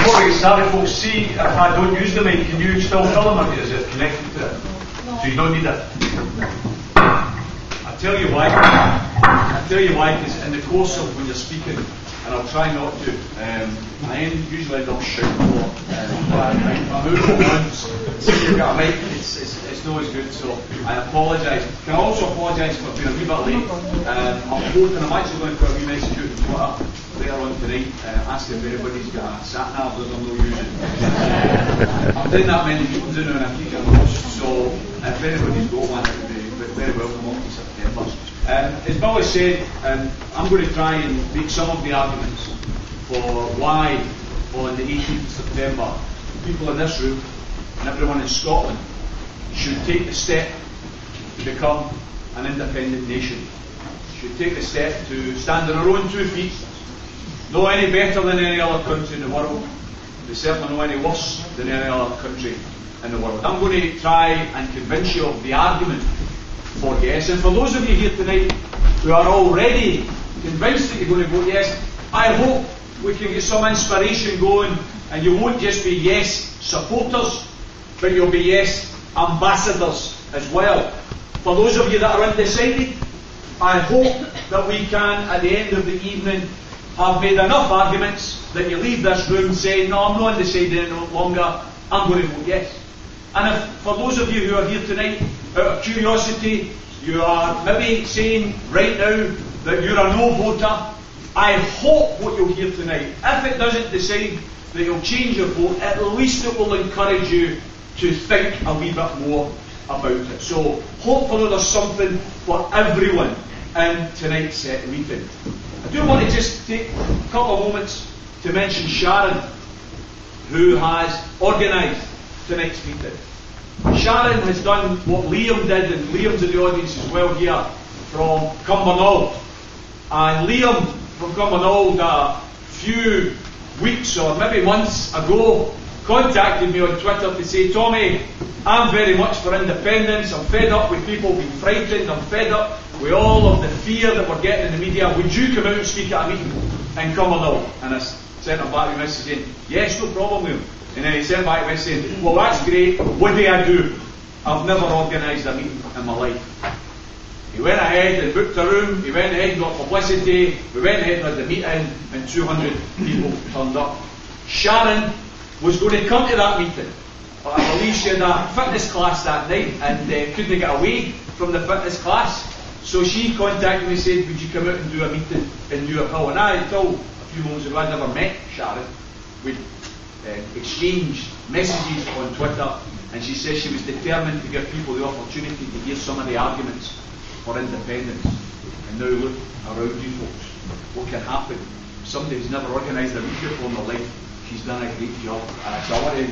Before we get started, folks, see if I don't use the mic, can you still film or is it connected to it? No. So you don't need it. I'll tell you why. Because in the course of when you're speaking, and I'll try not to, I usually end up shouting a lot. I'm moving around, so you've got a mic, it's not as good, so I apologise. Can I also apologise for being a wee bit late? I'm actually going to put a wee message out on Twitter later on tonight, asking if anybody's got a sat nav that I'm not using. I'm doing that many meetings now and I keep getting lost, so if anybody's got one, it would be very welcome up to September. As Billy said, I'm going to try and make some of the arguments for why on the 18th of September people in this room and everyone in Scotland should take the step to become an independent nation, should take the step to stand on our own 2 feet, no any better than any other country in the world, but certainly no any worse than any other country in the world. I'm going to try and convince you of the argument for yes, and for those of you here tonight who are already convinced that you're going to vote yes, I hope we can get some inspiration going and you won't just be yes supporters, but you'll be yes ambassadors as well. For those of you that are undecided, I hope that we can at the end of the evening have made enough arguments that you leave this room saying, no, I'm not undecided any longer, I'm going to vote yes. And if for those of you who are here tonight, out of curiosity, you are maybe saying right now that you're a no voter, I hope what you'll hear tonight, if it doesn't decide that you'll change your vote, at least it will encourage you to think a wee bit more about it. So hopefully there's something for everyone in tonight's meeting. I do want to just take a couple of moments to mention Sharon, who has organised tonight's meeting. Sharon has done what Liam did, and Liam's in the audience as well here, from Cumbernauld. And Liam from Cumbernauld a few weeks or maybe months ago contacted me on Twitter to say, Tommy, I'm very much for independence, I'm fed up with people being frightened, I'm fed up with all of the fear that we're getting in the media, would you come out and speak at a meeting in Cumbernauld? And I sent him back a message saying, yes, no problem, Liam. And then he sent back a message saying, well, that's great, what do I do? I've never organised a meeting in my life. He went ahead and booked a room, he went ahead and got publicity, we went ahead and had the meeting, and 200 people turned up. Sharon was going to come to that meeting. I believe she had a fitness class that night and couldn't get away from the fitness class. So she contacted me and said, would you come out and do a meeting in Newarthill? And I, until a few moments ago, I'd never met Sharon. We'd exchanged messages on Twitter, and she said she was determined to give people the opportunity to hear some of the arguments for independence. And now look around you folks, what can happen? Somebody who's never organised a meeting before in their life, she's done a great job. So I want to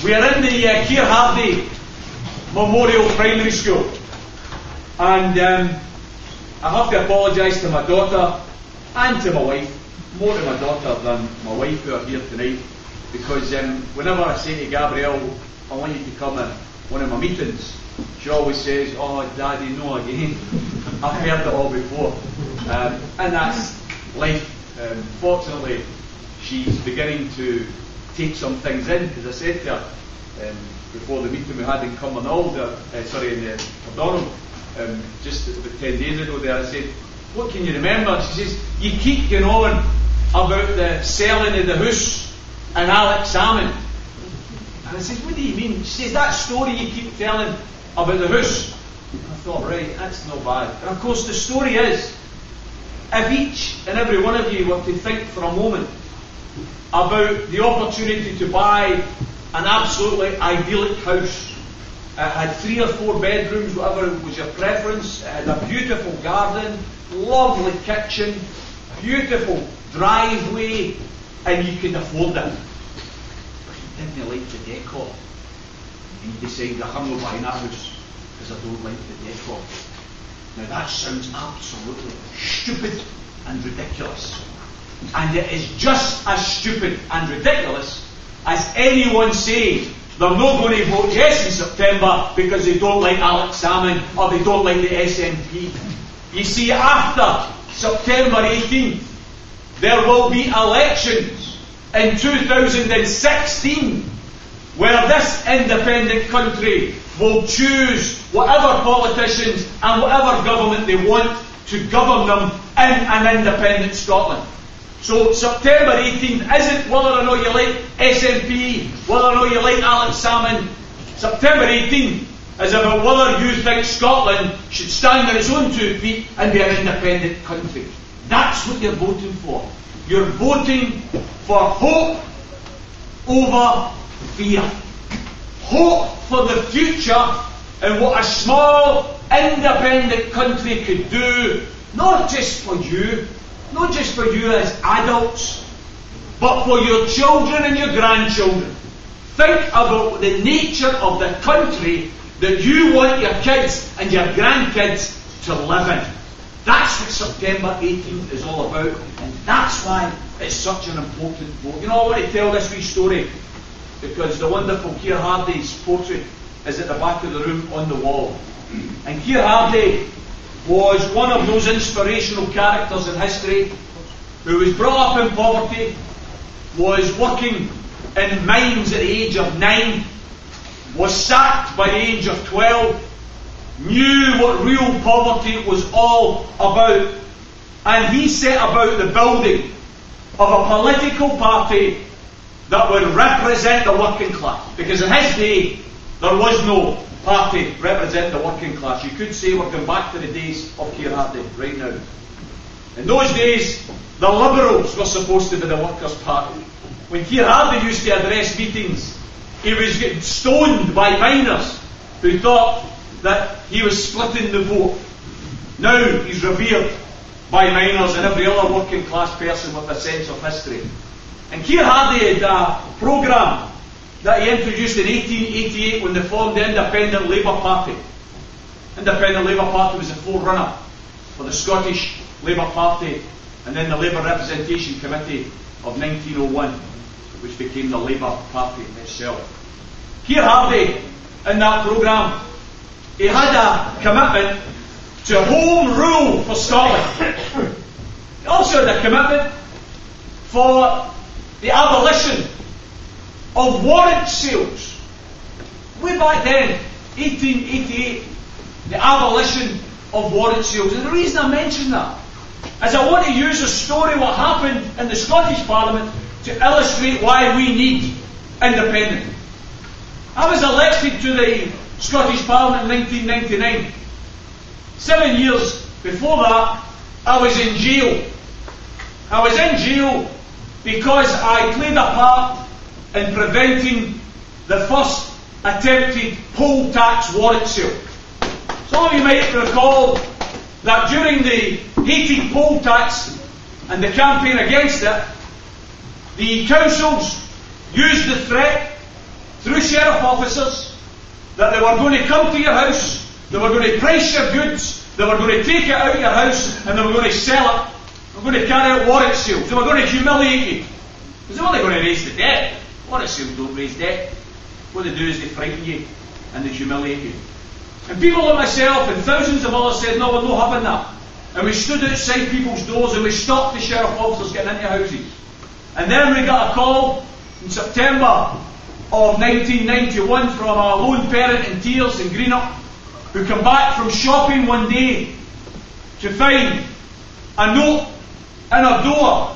we are in the Keir Hardy Memorial Primary School, and I have to apologise to my daughter and to my wife, more to my daughter than my wife who are here tonight, because whenever I say to Gabrielle, I want you to come at one of my meetings, she always says, oh Daddy, no again. I've heard it all before. And that's life. Fortunately, she's beginning to take some things in, because I said to her before the meeting we had in Cumbernauld, in Cardonald, just about 10 days ago there, I said, what can you remember? And she says, you keep going on about the selling of the house and Alex Salmon. And I said, what do you mean? She says, that story you keep telling about the house. And I thought, right, that's not bad. And of course the story is, if each and every one of you were to think for a moment about the opportunity to buy an absolutely idyllic house, it had 3 or 4 bedrooms, whatever was your preference, it had a beautiful garden, lovely kitchen, beautiful driveway, and you could afford it. But you didn't like the decor. And you decided, I'm not buying that house because I don't like the decor. Now that sounds absolutely stupid and ridiculous. And it is just as stupid and ridiculous as anyone saying they're not going to vote yes in September because they don't like Alex Salmond or they don't like the SNP. You see, after September 18th, there will be elections in 2016 where this independent country will choose whatever politicians and whatever government they want to govern them in an independent Scotland. So September 18th isn't whether or not you like SNP, whether or not you like Alex Salmond. September 18th is about whether you think Scotland should stand on its own 2 feet and be an independent country. That's what you're voting for. You're voting for hope over fear. Hope for the future and what a small independent country could do, not just for you, not just for you as adults, but for your children and your grandchildren. Think about the nature of the country that you want your kids and your grandkids to live in. That's what September 18th is all about, and that's why it's such an important vote. You know, I want to tell this wee story because the wonderful Keir Hardie's portrait is at the back of the room on the wall. And Keir Hardie was one of those inspirational characters in history who was brought up in poverty, was working in mines at the age of 9, was sacked by the age of 12, knew what real poverty was all about, and he set about the building of a political party that would represent the working class. Because in his day, there was no party representing the working class. You could say we're going back to the days of Keir Hardie right now. In those days, the Liberals were supposed to be the Workers' Party. When Keir Hardie used to address meetings, he was getting stoned by miners who thought that he was splitting the vote. Now he's revered by miners and every other working class person with a sense of history. And Keir Hardie had a programme that he introduced in 1888 when they formed the Independent Labour Party. Independent Labour Party was the forerunner for the Scottish Labour Party and then the Labour Representation Committee of 1901, which became the Labour Party itself. Keir Hardie, in that programme, he had a commitment to home rule for Scotland. He also had a commitment for the abolition of warrant sales. Way back then, 1888, the abolition of warrant sales. And the reason I mention that is I want to use a story what happened in the Scottish Parliament to illustrate why we need independence. I was elected to the Scottish Parliament in 1999. 7 years before that, I was in jail. I was in jail because I played a part in preventing the first attempted poll tax warrant sale. Some of you might recall that during the hated poll tax and the campaign against it, the councils used the threat through sheriff officers that they were going to come to your house, they were going to price your goods, they were going to take it out of your house and they were going to sell it. They were going to carry out warrant sales. They were going to humiliate you. Because they're only going to raise the debt. Warrant sales don't raise debt. What they do is they frighten you and they humiliate you. And people like myself and thousands of others said, no, we're not having that. And we stood outside people's doors and we stopped the sheriff officers getting into houses. And then we got a call in September of 1991 from a lone parent in tears in Greenock who came back from shopping one day to find a note in her door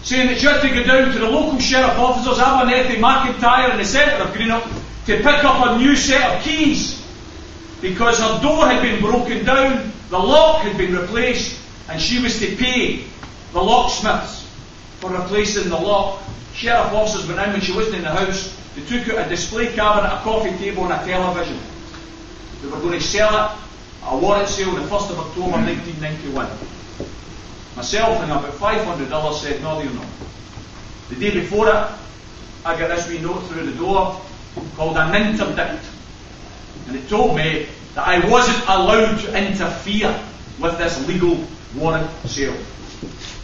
saying that she had to go down to the local sheriff officers, Abernethy, McIntyre in the centre of Greenock to pick up a new set of keys because her door had been broken down, the lock had been replaced and she was to pay the locksmiths for replacing the lock. Sheriff officers went in when she wasn't in the house. They took out a display cabinet, a coffee table and a television. They were going to sell it at a warrant sale on the 1st of October 1991. Myself and about 500 others said, no, you're not. The day before it, I got this wee note through the door called an interdict. And it told me that I wasn't allowed to interfere with this legal warrant sale.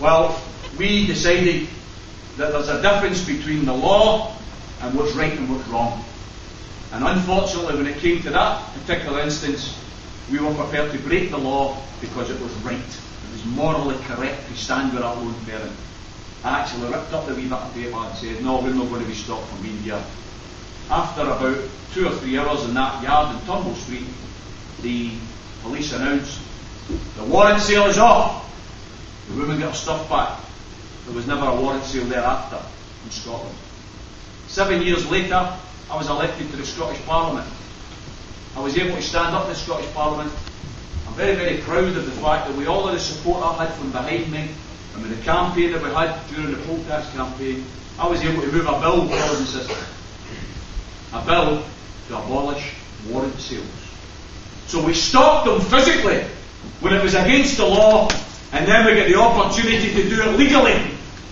Well, we decided that there's a difference between the law and what's right and what's wrong. And unfortunately, when it came to that particular instance, we were prepared to break the law because it was right. It was morally correct to stand with our own parent. I actually ripped up the wee bit of paper and said, no, we're not going to be stopped from being here. After about 2 or 3 hours in that yard in Turnbull Street, the police announced, the warrant sale is off. The woman got her stuff back. There was never a warrant sale thereafter in Scotland. 7 years later, I was elected to the Scottish Parliament. I was able to stand up in the Scottish Parliament. I'm very, very proud of the fact that with all of the support I had from behind me, and with the campaign that we had during the poll tax campaign, I was able to move a bill, brothers and sisters. A bill to abolish warrant sales. So we stopped them physically when it was against the law, and then we get the opportunity to do it legally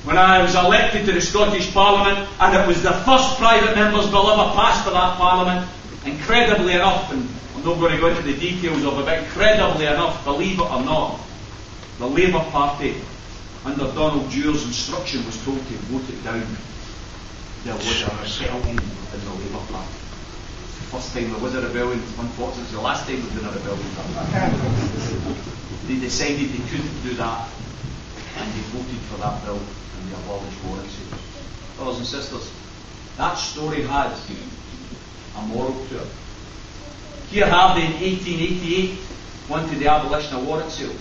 when I was elected to the Scottish Parliament, and it was the first private member's bill ever passed for that Parliament. Incredibly enough, and I'm not going to go into the details of it, but incredibly enough, believe it or not, the Labour Party, under Donald Dewar's instruction, was told to vote it down. There was a rebellion in the Labour Party. The first time there was a rebellion, unfortunately, it's the last time there's been a rebellion. They decided they couldn't do that, and they voted for that bill, and they abolished warrant sales. Brothers and sisters, that story had a moral to it. Here Hardy in 1888 wanted the abolition of warrant sales.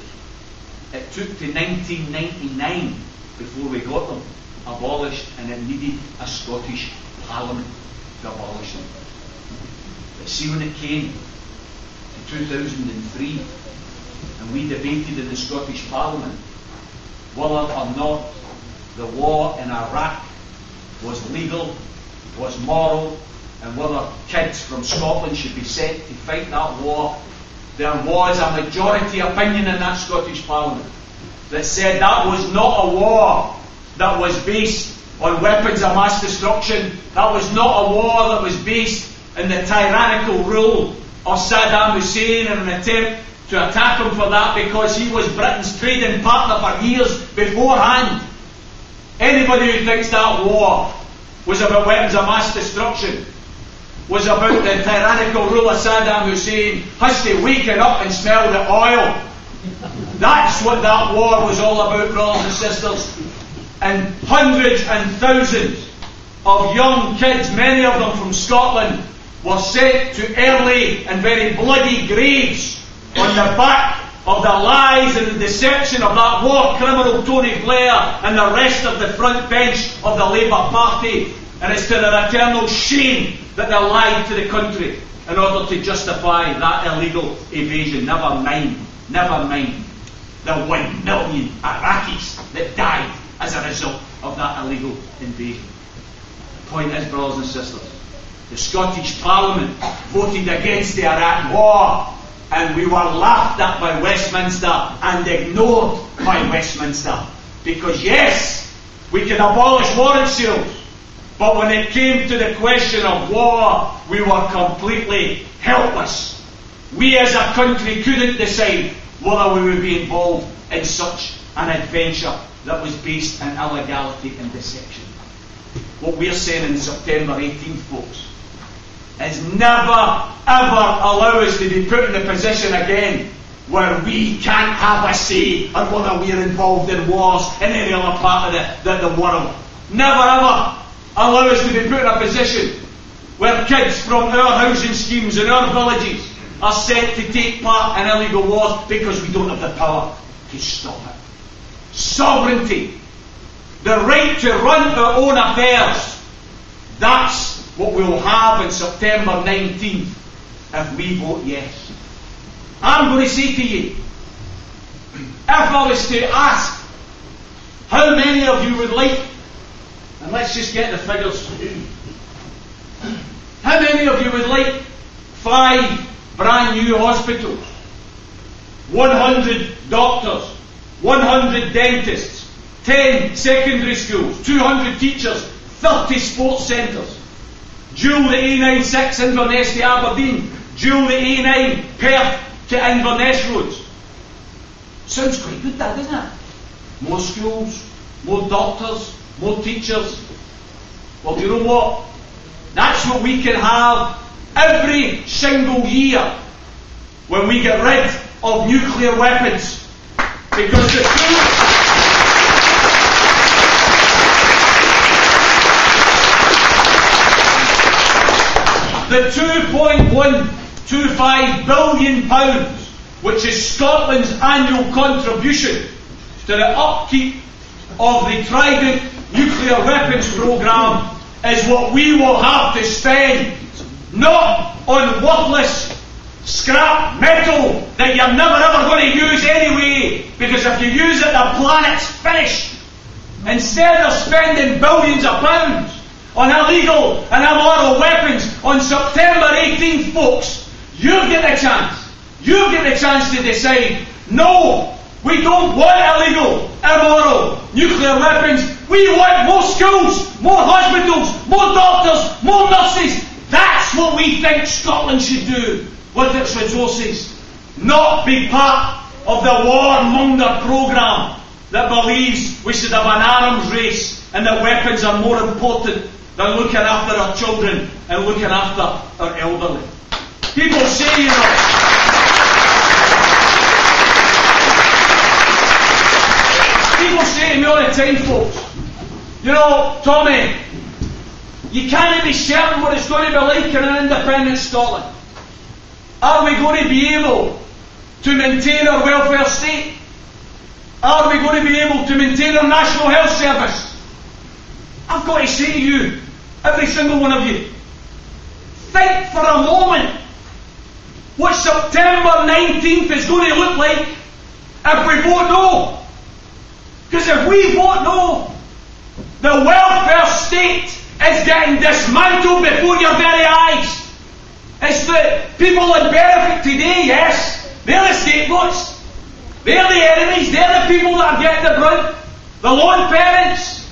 It took to 1999 before we got them abolished, and it needed a Scottish Parliament to abolish them. But see, when it came to 2003 and we debated in the Scottish Parliament whether or not the war in Iraq was legal, was moral, and whether kids from Scotland should be sent to fight that war, there was a majority opinion in that Scottish Parliament that said that was not a war that was based on weapons of mass destruction. That was not a war that was based in the tyrannical rule of Saddam Hussein in an attempt to attack him for that because he was Britain's trading partner for years beforehand. Anybody who thinks that war was about weapons of mass destruction, was about the tyrannical rule of Saddam Hussein, has to waken up and smell the oil. That's what that war was all about, brothers and sisters. And hundreds and thousands of young kids, many of them from Scotland, were sent to early and very bloody graves on the back of the lies and the deception of that war criminal Tony Blair and the rest of the front bench of the Labour Party. And it's to their eternal shame that they lied to the country in order to justify that illegal invasion. Never mind the 1 million Iraqis that died as a result of that illegal invasion. The point is, brothers and sisters, the Scottish Parliament voted against the Iraq war, and we were laughed at by Westminster and ignored by Westminster. Because yes, we can abolish warrant sales, but when it came to the question of war, we were completely helpless. We as a country couldn't decide whether we would be involved in such an adventure that was based in illegality and deception. What we're saying in September 18th, folks, is never ever allow us to be put in a position again where we can't have a say on whether we're involved in wars in any other part of the world. Never ever allow us to be put in a position where kids from our housing schemes in our villages are sent to take part in illegal wars because we don't have the power to stop it. Sovereignty, the right to run our own affairs, that's what we'll have on September 19th if we vote yes. I'm going to say to you, if I was to ask how many of you would like, and let's just get the figures, how many of you would like 5 brand new hospitals, 100 doctors, 100 dentists, 10 secondary schools, 200 teachers, 30 sports centres, dual the A96 Inverness to Aberdeen, dual the A9 Perth to Inverness roads. Sounds quite good, that, doesn't it? More schools, more doctors, more teachers. Well, do you know what? That's what we can have every single year when we get rid of nuclear weapons. Because the £2.125 billion, which is Scotland's annual contribution to the upkeep of the Trident nuclear weapons programme, is what we will have to spend, not on worthless scrap metal that you're never ever going to use anyway, because if you use it, the planet's finished. Instead of spending billions of pounds on illegal and immoral weapons on September 18th, folks, you get a chance. You get a chance to decide, no, we don't want illegal, immoral nuclear weapons. We want more schools, more hospitals, more doctors, more nurses. That's what we think Scotland should do with its resources. Not be part of the warmonger programme that believes we should have an arms race and that weapons are more important than looking after our children and looking after our elderly. People say, people say to me all the time, folks, Tommy, you can't be certain what it's going to be like in an independent Scotland. Are we going to be able to maintain our welfare state? Are we going to be able to maintain our National Health Service? I've got to say to you, every single one of you, think for a moment what September 19th is going to look like if we vote no. Because if we vote no, the welfare state is getting dismantled before your very eyes. It's the people that benefit today, yes, they're the scapegoats. They're the enemies. They're the people that are getting the brunt. The lone parents.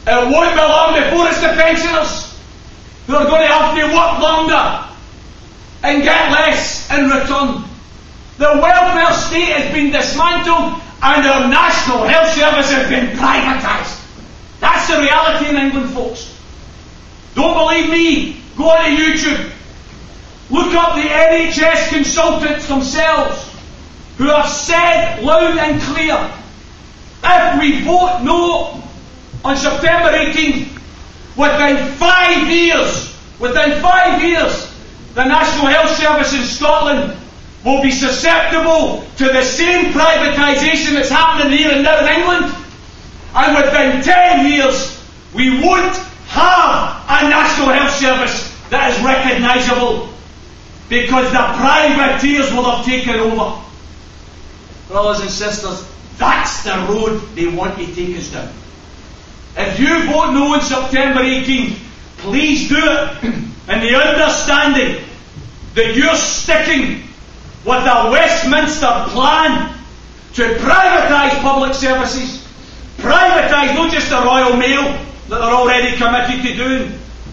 It won't be long before it's the pensioners who are going to have to work longer and get less in return. The welfare state has been dismantled and our National Health Service has been privatised. That's the reality in England, folks. Don't believe me? Go on to YouTube. Look up the NHS consultants themselves, who have said loud and clear, if we vote no on September 18th, within 5 years, the National Health Service in Scotland will be susceptible to the same privatisation that's happening here and now in England. And within 10 years, we won't have a National Health Service that is recognisable, because the privateers will have taken over. Brothers and sisters, that's the road they want to take us down. If you vote no on September 18th, please do it in the understanding that you're sticking with the Westminster plan to privatise public services. Privatise not just the Royal Mail that they're already committed to doing,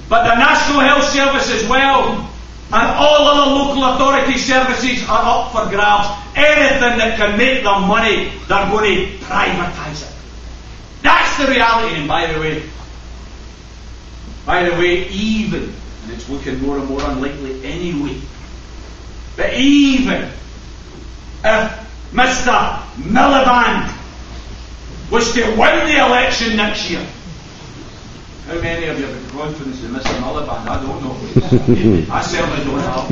but the National Health Service as well. And all other local authority services are up for grabs. Anything that can make them money, they're going to privatise it. That's the reality. And by the way, even, and it's looking more and more unlikely anyway, but even if Mr. Miliband was to win the election next year, how many of you have confidence in Mr. Miliband? I don't know. I certainly don't have.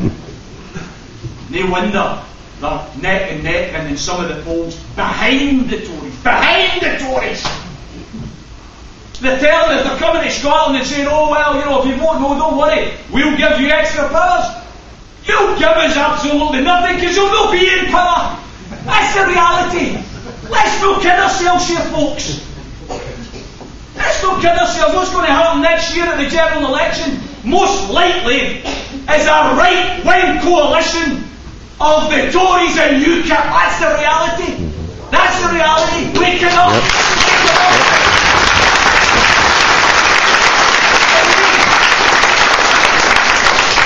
No wonder they're neck and neck and in some of the polls behind the Tories. Behind the Tories! They're telling us, they're coming to Scotland and saying, oh well, if you vote no, don't worry, we'll give you extra powers. You'll give us absolutely nothing because you'll not be in power. That's the reality. Let's not kid ourselves here, folks. Let's not kid ourselves. What's going to happen next year at the general election? Most likely is a right-wing coalition of the Tories and UKIP. That's the reality. That's the reality. Wake it up.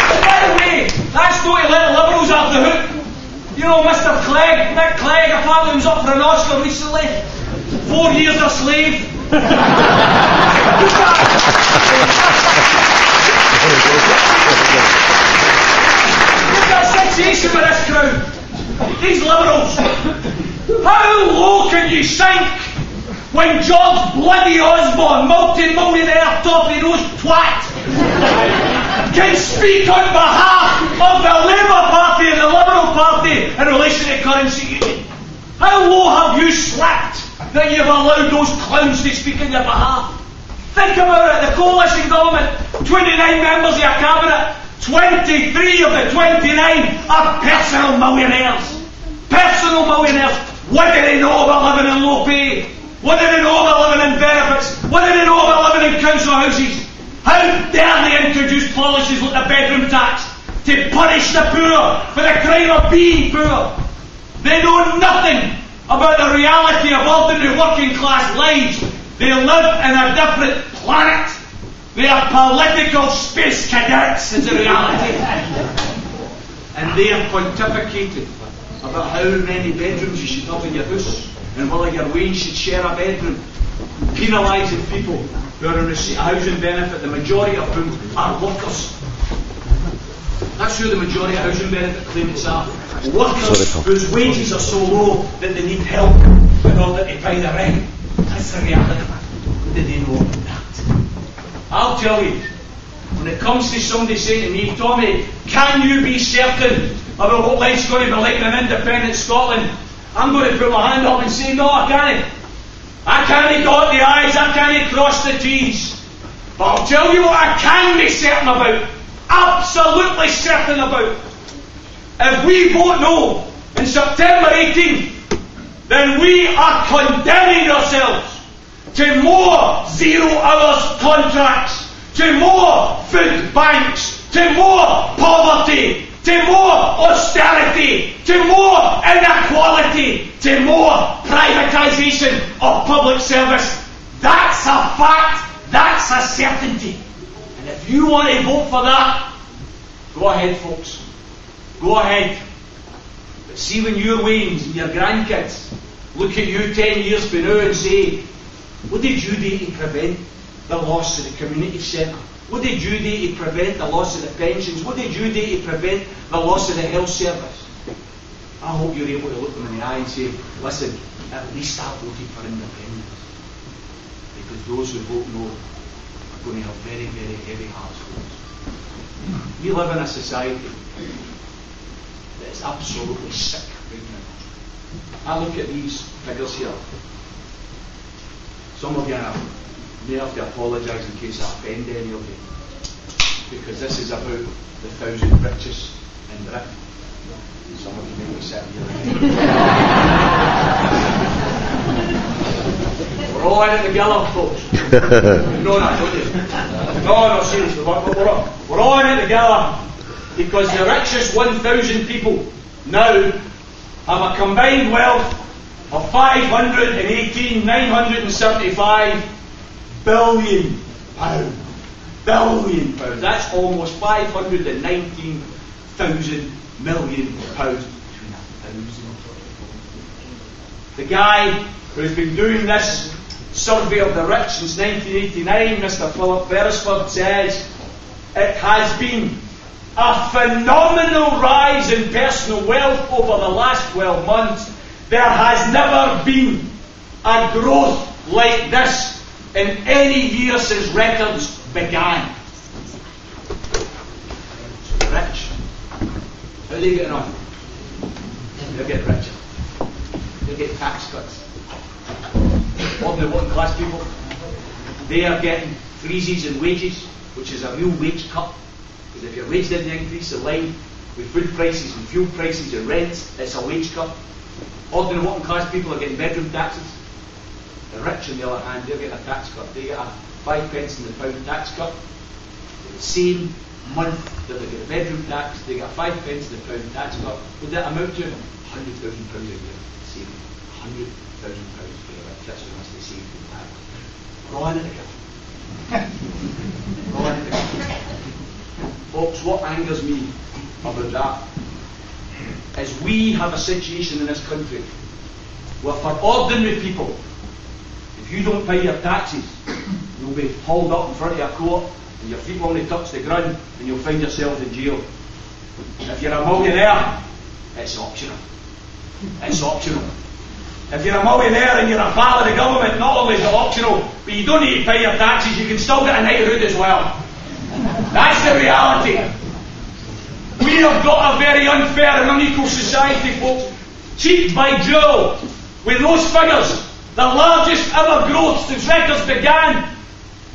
And by the way, that's not to let the Liberals off the hook. Mr. Clegg, Nick Clegg, apparently was up for an Oscar recently. 4 years a slave. you think when George bloody Osborne, multi-millionaire, top-of-the-nose twat, can speak on behalf of the Labour Party and the Liberal Party in relation to currency union? How low have you slipped that you've allowed those clowns to speak on your behalf? Think about it. The coalition government, 29 members of your cabinet, 23 of the 29 are personal millionaires. Personal millionaires. What do they know about living in low pay? What do they know about living in benefits? What do they know about living in council houses? How dare they introduce policies like the bedroom tax to punish the poor for the crime of being poor? They know nothing about the reality of ordinary working class lives. They live in a different planet. They are political space cadets, is the reality. And they have pontificated about how many bedrooms you should have in your house and whether your wage should share a bedroom, penalising people who are in receipt of housing benefit, the majority of whom are workers. That's who the majority of housing benefit claimants are. Workers whose wages are so low that they need help in order to pay the rent. That's the reality. What do they know about that? I'll tell you, when it comes to somebody saying to me, Tommy, can you be certain about what life's going to be like in an independent Scotland? I'm going to put my hand up and say, no, I can't. I can't dot the I's, I can't cross the T's. But I'll tell you what I can be certain about. Absolutely certain about. If we vote no in September 18th, then we are condemning ourselves to more 0 hours contracts, to more food banks, to more poverty, to more austerity, to more inequality, to more privatisation of public service. That's a fact, that's a certainty. And if you want to vote for that, go ahead, folks. Go ahead. But see, when your wains and your grandkids look at you 10 years from now and say, what did you do to prevent the loss of the community centre? What did you do to prevent the loss of the pensions? What did you do to prevent the loss of the health service? I hope you're able to look them in the eye and say, listen, at least I voted for independence. Because those who vote no are going to have very, very heavy hearts. We live in a society that is absolutely sick right now. I look at these figures here. Some of you may have to apologise in case I offend any of you, because this is about the 1,000 richest in Britain. Some of you may be sitting here. We're all in it together, folks. No, don't you? No, seriously. We're all in it together, because the richest 1,000 people now have a combined wealth of 975 billion pounds. Billion pounds. That's almost 519,000 million pounds between 1,000. The guy who's been doing this survey of the rich since 1989, Mr. Philip Beresford, says it has been a phenomenal rise in personal wealth over the last 12 months. There has never been a growth like this in any year since records began. So rich. How are they getting on? They'll get richer. They'll get tax cuts. Ordinary working class people, they are getting freezes in wages, which is a real wage cut. Because if your wage didn't increase in line with food prices and fuel prices and rents, it's a wage cut. Ordinary working class people are getting bedroom taxes. The rich, on the other hand, they're getting a tax cut. They get a 5 pence in the pound tax cut. The same month that they get a bedroom tax, they get a 5 pence in the pound tax cut. Would that amount to £100,000 a year? Saving £100,000 for the rich. That's how much they save from tax. We're all in it together. We're all in it together. Folks, what angers me about that is we have a situation in this country where for ordinary people, if you don't pay your taxes, you'll be hauled up in front of your court and your feet will only touch the ground and you'll find yourself in jail. If you're a millionaire, it's optional. It's optional. If you're a millionaire and you're a part of the government, not only is it optional, but you don't need to pay your taxes, you can still get a knighthood as well. That's the reality. We have got a very unfair and unequal society, folks. Cheek by jowl, with those figures, the largest ever growth since records began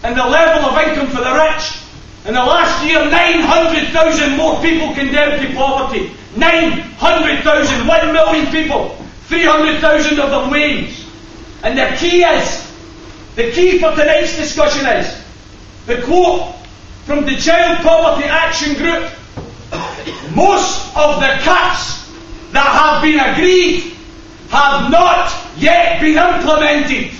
in the level of income for the rich. In the last year, 900,000 more people condemned to poverty. 900,000, 1 million people, 300,000 of them wage. And the key for tonight's discussion is, the quote from the Child Poverty Action Group: most of the cuts that have been agreed have not yet been implemented.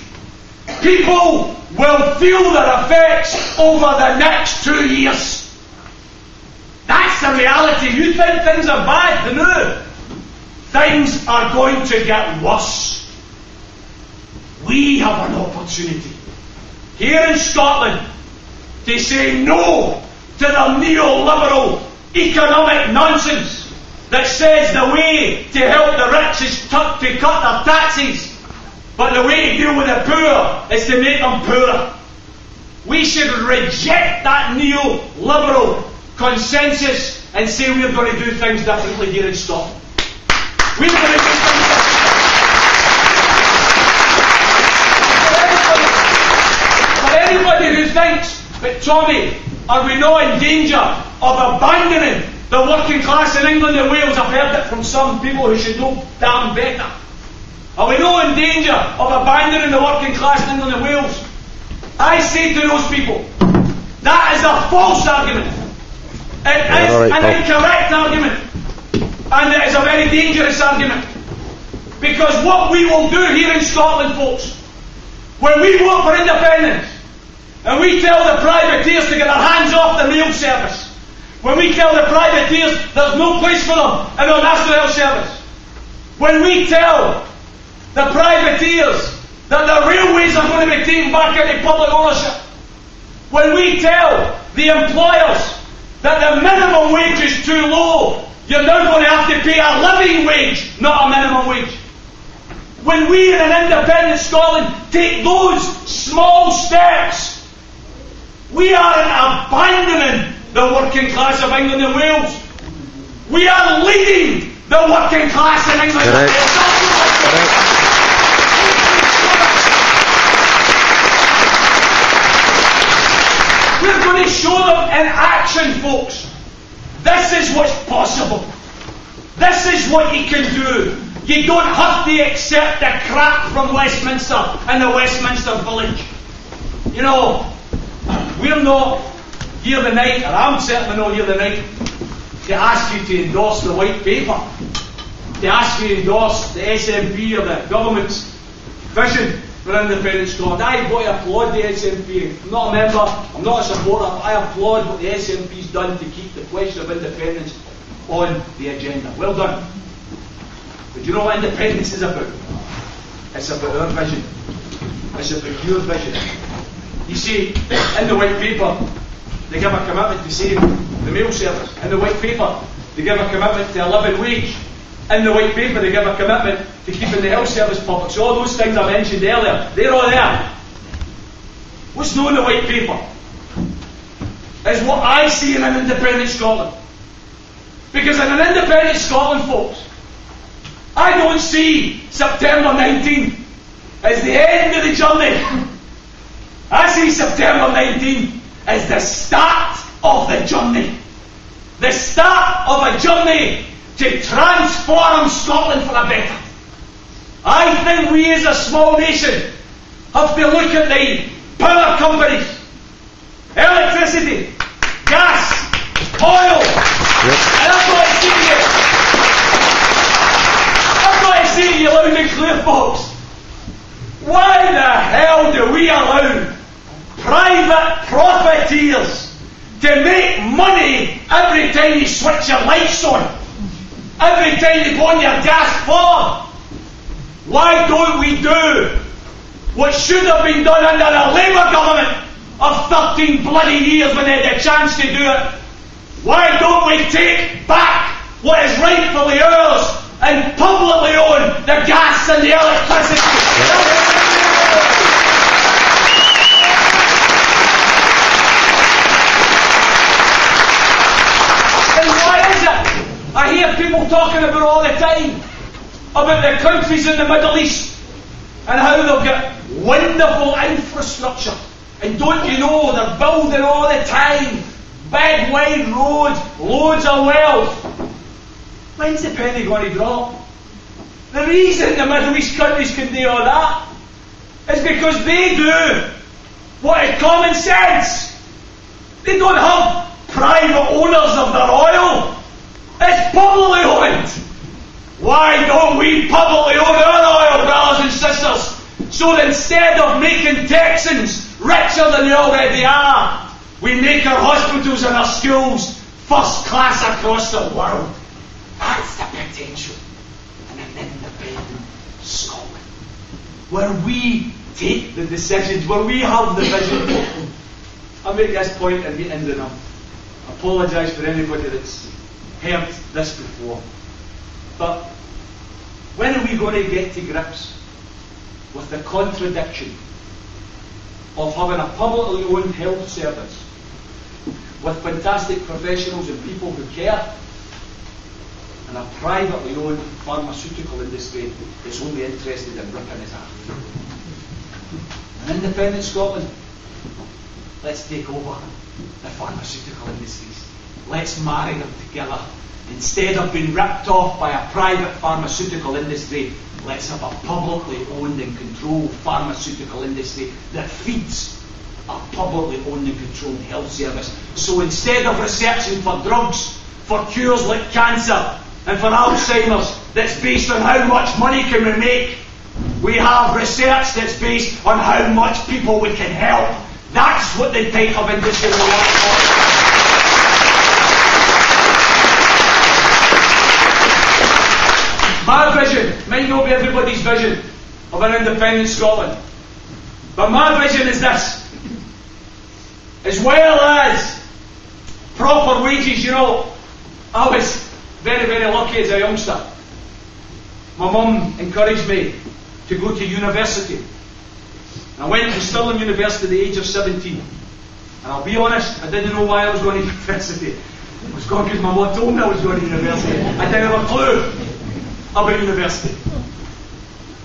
People will feel their effects over the next 2 years. That's the reality. You think things are bad? No. Things are going to get worse. We have an opportunity here in Scotland to say no to the neoliberal economic nonsense that says the way to help the rich is to cut their taxes, but the way to deal with the poor is to make them poorer. We should reject that neoliberal consensus and say we're going to do things differently here in Scotland. We're going to do things differently. For anybody who thinks that, Tommy, are we not in danger of abandoning the working class in England and Wales? I've heard it from some people who should know damn better. Are we not in danger of abandoning the working class in England and Wales? I say to those people, that is a false argument. It is an incorrect argument. And it is a very dangerous argument. Because what we will do here in Scotland, folks, when we vote for independence, and we tell the privateers to get their hands off the rail service, when we tell the privateers there's no place for them in our National Health Service, when we tell the privateers that the railways are going to be taken back into public ownership, when we tell the employers that the minimum wage is too low, you're now going to have to pay a living wage, not a minimum wage. When we in an independent Scotland take those small steps, we aren't abandoning the working class of England and Wales. We are leading the working class in England and Wales. We're going to show them in action, folks. This is what's possible. This is what you can do. You don't have to accept the crap from Westminster and the Westminster Village. You know, we're not here tonight, or I'm certainly not here tonight, to ask you to endorse the white paper, to ask you to endorse the SNP or the government's vision for independent Scotland. I've got to applaud the SNP. I'm not a member, I'm not a supporter, but I applaud what the SNP's done to keep the question of independence on the agenda. Well done. But you know what independence is about? It's about our vision. It's about your vision. You see, in the white paper, they give a commitment to save the mail service. In the white paper, they give a commitment to a living wage. In the white paper, they give a commitment to keeping the health service public. So all those things I mentioned earlier, they're all there. What's not in the white paper is what I see in an independent Scotland. Because in an independent Scotland, folks, I don't see September 19 as the end of the journey. I see September 19 as the start of the journey. The start of a journey to transform Scotland for the better. I think we as a small nation have to look at the power companies, electricity, gas, oil, and I've got to say to you, loud and clear, folks, why the hell do we allow private profiteers to make money every time you switch your lights on, every time you go on your gas forward? Why don't we do what should have been done under a Labour government of 13 bloody years when they had a chance to do it? Why don't we take back what is rightfully ours and publicly own the gas and the electricity. And why is it? I hear people talking about all the time about the countries in the Middle East and how they've got wonderful infrastructure. And don't you know, they're building all the time. Big wide roads, loads of wealth. When's the penny going to drop? The reason the Middle East countries can do all that is because they do what is common sense. They don't have private owners of their oil. It's publicly owned. Why don't we publicly own our oil, brothers and sisters? So that instead of making Texans richer than they already are, we make our hospitals and our schools first class across the world. That's the potential in an independent Scotland, where we take the decisions, where we have the vision. I'll make this point and get ending up. I apologise for anybody that's heard this before. But when are we going to get to grips with the contradiction of having a publicly owned health service with fantastic professionals and people who care, and a privately owned pharmaceutical industry that's only interested in ripping his ass? An independent Scotland, let's take over the pharmaceutical industries. Let's marry them together. Instead of being ripped off by a private pharmaceutical industry, let's have a publicly owned and controlled pharmaceutical industry that feeds a publicly owned and controlled health service. So instead of researching for drugs, for cures like cancer and for Alzheimer's that's based on how much money can we make, we have research that's based on how much people we can help. That's what the type of industry we want for. My vision might not be everybody's vision of an independent Scotland, but my vision is this. As well as proper wages, you know, I was very, very lucky as a youngster. My mum encouraged me to go to university. I went to Stirling University at the age of 17. And I'll be honest, I didn't know why I was going to university. I was going because my mum told me I was going to university. I didn't have a clue about university.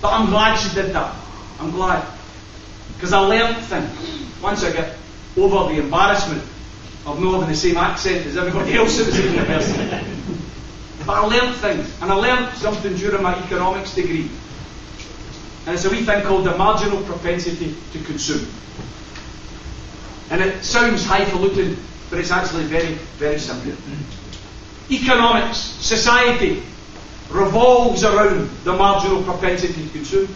But I'm glad she did that. I'm glad. Because I learnt things. Once I get over the embarrassment of not having the same accent as everybody else that was at university. But I learnt things. And I learnt something during my economics degree. And it's a wee thing called the marginal propensity to consume. And it sounds highfalutin, but it's actually very, very simple. Economics, society, revolves around the marginal propensity to consume.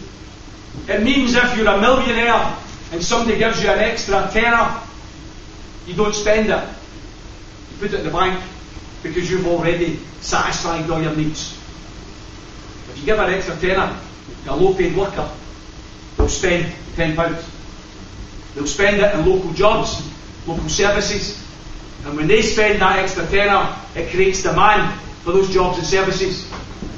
It means if you're a millionaire and somebody gives you an extra tenner, you don't spend it. You put it in the bank because you've already satisfied all your needs. If you give an extra tenner, a low-paid worker, they'll spend £10. They'll spend it in local jobs, local services, and when they spend that extra tenner, it creates demand for those jobs and services.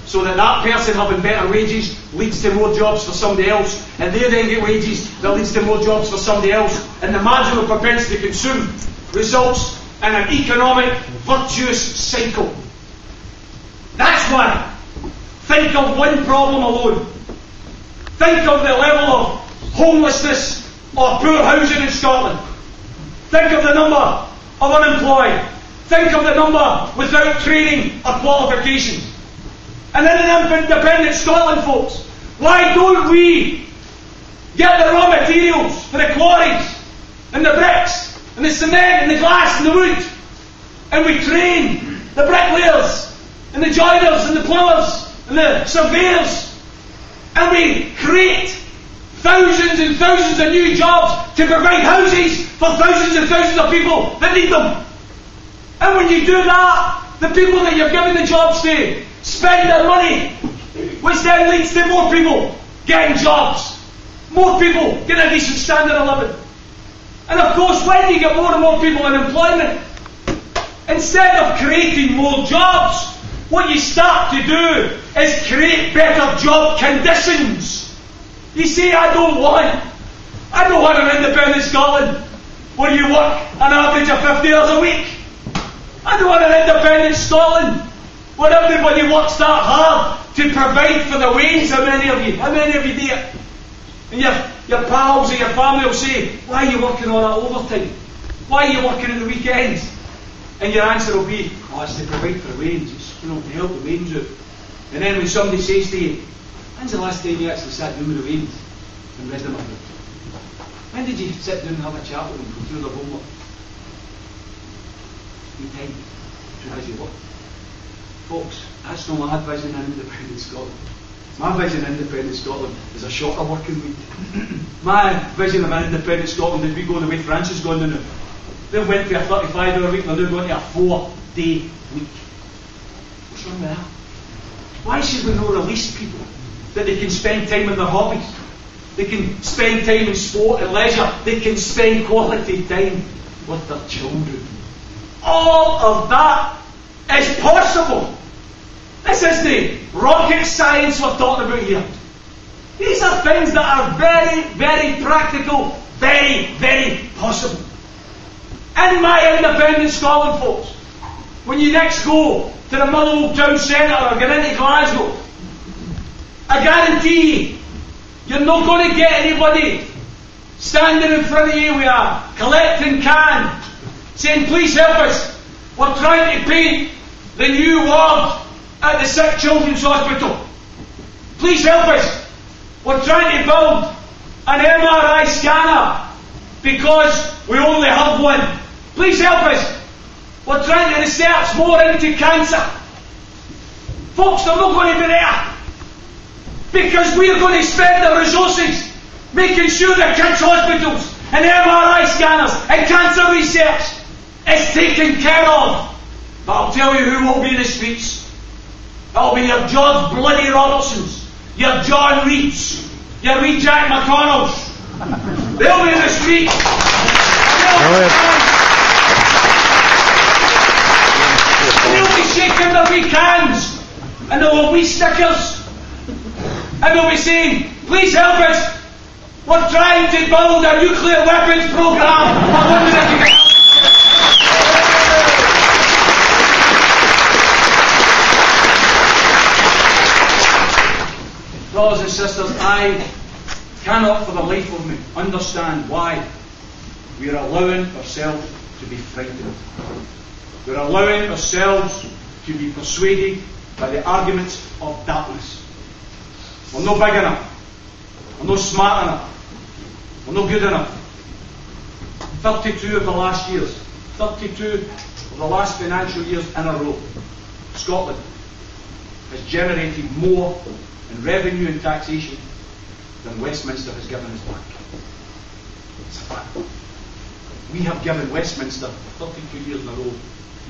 So that person having better wages leads to more jobs for somebody else, and they then get wages that leads to more jobs for somebody else, and the marginal propensity to consume results in an economic virtuous cycle. That's why. Think of one problem alone. Think of the level of homelessness or poor housing in Scotland. Think of the number of unemployed. Think of the number without training or qualifications. And in an independent Scotland, folks, why don't we get the raw materials for the quarries, and the bricks, and the cement, and the glass, and the wood, and we train the bricklayers, and the joiners, and the plumbers, and the surveyors, and we create thousands and thousands of new jobs to provide houses for thousands and thousands of people that need them. And when you do that, the people that you're giving the jobs to spend their money, which then leads to more people getting jobs, more people getting a decent standard of living. And of course, when you get more and more people in employment, instead of creating more jobs, what you start to do is create better job conditions. You say, I don't want an independent Scotland where you work an average of 50 hours a week. I don't want an independent Scotland where everybody works that hard to provide for the wage. How many of you do it? And your pals or your family will say, why are you working all that overtime? Why are you working at the weekends? And your answer will be, oh, it's to provide for the wage. It's, to help the wage out. And then when somebody says to you, when's the last time you actually sat down with the wage and read them a book? When did you sit down and have a chat with them, go through their homework? Need time to as you work. Folks, that's not my vision in independent Scotland. My vision of independent Scotland is a shorter working week. My vision of an independent Scotland is we go the way France has gone now. They went to a 35-hour week, they're now going to a 4-day week. What's wrong with that? Why should we not release people that they can spend time on their hobbies? They can spend time in sport and leisure. They can spend quality time with their children. All of that is possible. This is the rocket science we're talking about here. These are things that are very, very practical, very, very possible. In my independent Scotland, folks, when you next go to the Motherwell Town Centre or get into Glasgow, I guarantee you, you're not going to get anybody standing in front of you with a collecting can saying, please help us, we're trying to paint the new ward at the Sick Children's Hospital. Please help us, we're trying to build an MRI scanner because we only have one. Please help us, we're trying to research more into cancer. Folks, they're not going to be there. Because we are going to spend the resources making sure that kids' hospitals and MRI scanners and cancer research is taken care of. But I'll tell you who will be in the streets. It'll be your George bloody Robertsons, your John Reeds, your wee Jack McConnells. They'll be in the streets. They'll be shaking their wee cans and their wee stickers. And they'll be saying, please help us, we're trying to build a nuclear weapons program. I wonder if you can help. Brothers and sisters, I cannot for the life of me understand why we are allowing ourselves to be frightened. We're allowing ourselves to be persuaded by the arguments of darkness. We're not big enough. We're not smart enough. We're not good enough. 32 of the last years, 32 of the last financial years in a row, Scotland has generated more in revenue and taxation than Westminster has given us back. It's a fact. We have given Westminster 32 years in a row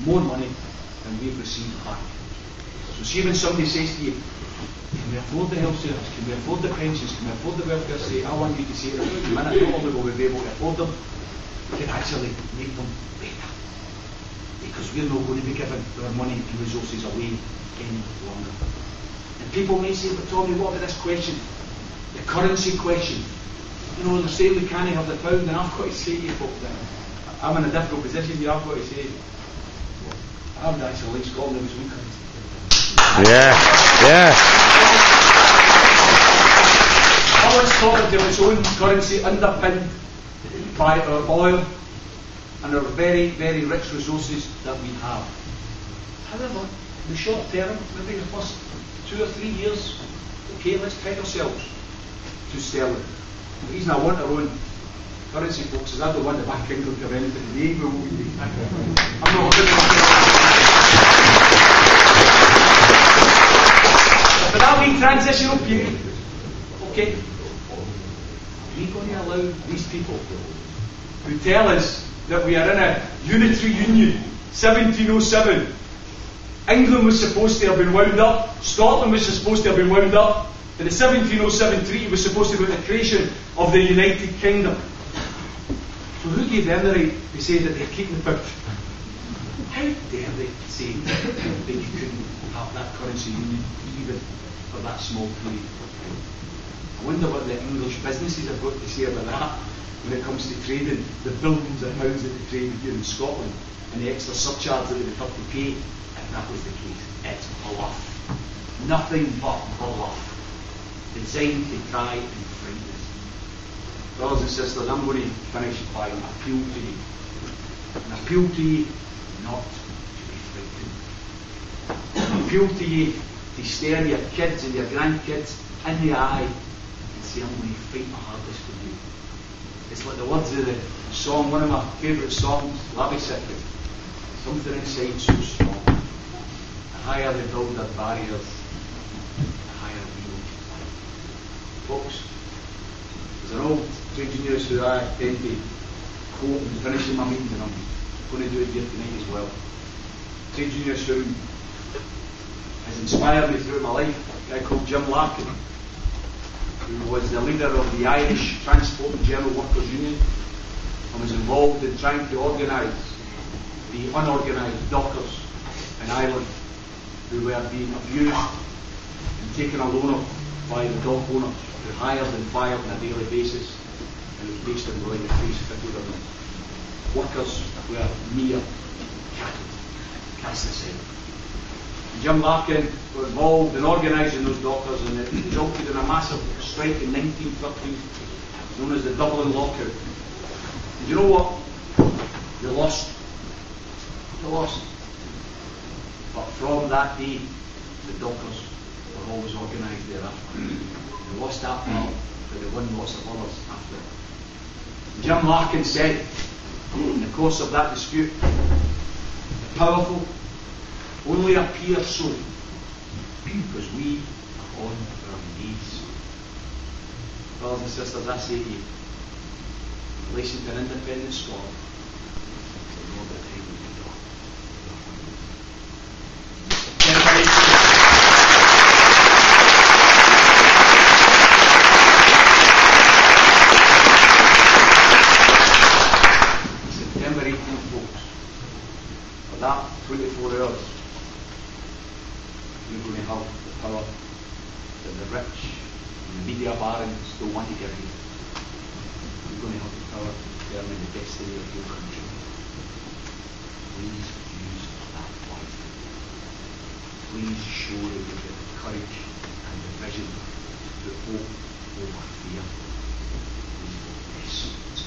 more money than we've received back. So see when somebody says to you, can we afford the health service? Can we afford the pensions? Can we afford the welfare state? I want you to say, in a minute, not only will we be able to afford them, we can actually make them better. Because we're not going to be giving our money and resources away any longer. And people may say, but Tommy, what about this question? The currency question. You know, they're saying we can't have the pound, and I've got to say to you folks that I'm in a difficult position here. I've got to say, I would actually like Scotland was weaker. Yeah. I want Scotland to have its own currency underpinned by our oil and our very, very rich resources that we have. However, in the short term, maybe the first 2 or 3 years, okay, let's peg ourselves to sterling. The reason I want our own currency, folks, is I don't want the Bank of England to have anything to do with what we do. I'm not going to. But that'll be transitional period. Okay? Are we going to allow these people who tell us that we are in a unitary union, 1707? England was supposed to have been wound up, Scotland was supposed to have been wound up, and the 1707 treaty was supposed to be the creation of the United Kingdom. So who gave them the right to say that they're keeping the pound? How dare they say that you couldn't have that currency union even for that small period of time? I wonder what the English businesses have got to say about that when it comes to trading, the billions of pounds that they trade here in Scotland, and the extra surcharge that they would have to pay if that was the case. It's bluff. Nothing but bluff. Designed to try and frighten us. Brothers and sisters, I'm going to finish by an appeal to you. An appeal to you not to be frightened. An appeal to you to stare your kids and your grandkids in the eye and say, I'm going to fight my hardest for you. It's like the words of the song, one of my favourite songs, Labby Secret. Something inside so strong. The higher they build their barriers, the higher we will fly. Folks, there's an old trade unionist who I tend to quote in finishing my meetings, and I'm going to do it here tonight as well. Trade unionist who has inspired me throughout my life, a guy called Jim Larkin, who was the leader of the Irish Transport and General Workers Union and was involved in trying to organise the unorganised dockers in Ireland who were being abused and taken a loan of by the dock owners who hired and fired on a daily basis, and it was based on willing to face 50 of them. Workers were mere cattle, cast aside. Jim Larkin was involved in organising those dockers, and it resulted in a massive strike in 1913, known as the Dublin Lockout. And you know what? They lost. They lost. But from that day, the dockers were always organised thereafter. They lost that part, but they won lots of others after. Jim Larkin said, in the course of that dispute, the powerful only appear so because we are on our knees. Brothers and sisters, I say to you, in relation to an independent Scotland, it's the Lord that time we can talk. September 18th, folks. For that 24 hours, we're going to have the power that the rich and the media barons don't want to give you. We're going to have the power to determine the destiny of your country. Please use that wisely. Please show that you've got the courage and the vision to hope over fear. Please vote yes.